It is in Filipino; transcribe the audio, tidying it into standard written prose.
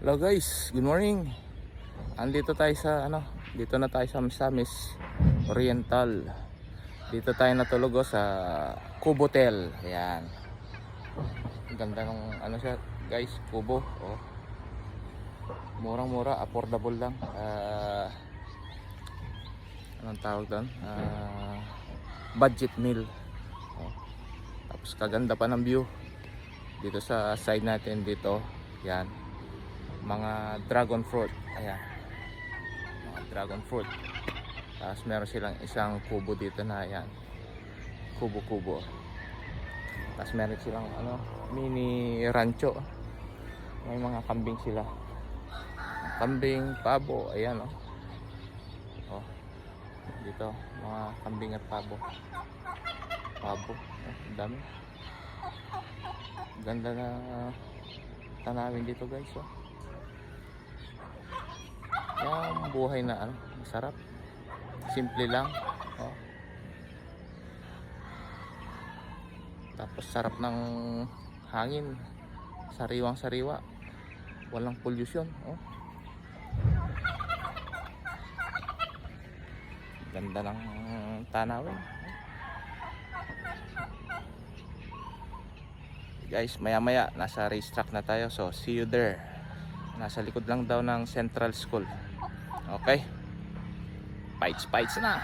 Hello guys, good morning. Andito tayo sa dito na tayo sa Misamis Oriental. Dito tayo natulog sa Kubotel. Ayan. Ang ganda ng siya, guys, Kubo. Oh. Murang-mura, affordable lang. Anong tawag doon? Budget meal. Oh. Tapos kaganda pa ng view. Dito sa side natin dito. Yan. Mga dragon fruit. Ayan. Mga dragon fruit. Tapos meron silang isang kubo dito na ayan. Kubo-kubo. Tapos meron silang mini rancho. May mga kambing sila. Kambing, pabo, ayan oh. Dito, mga kambing at pabo. Pabo, dami. Ganda na tanawin dito, guys, oh. Yung buhay na masarap. Simple lang, oh. Tapos sarap ng hangin. Sariwang sariwa. Walang pollution, oh. Ganda ng tanawin. Guys, maya maya nasa racetrack na tayo, so see you there. Nasa likod lang daw ng Central School. Okay, fights na.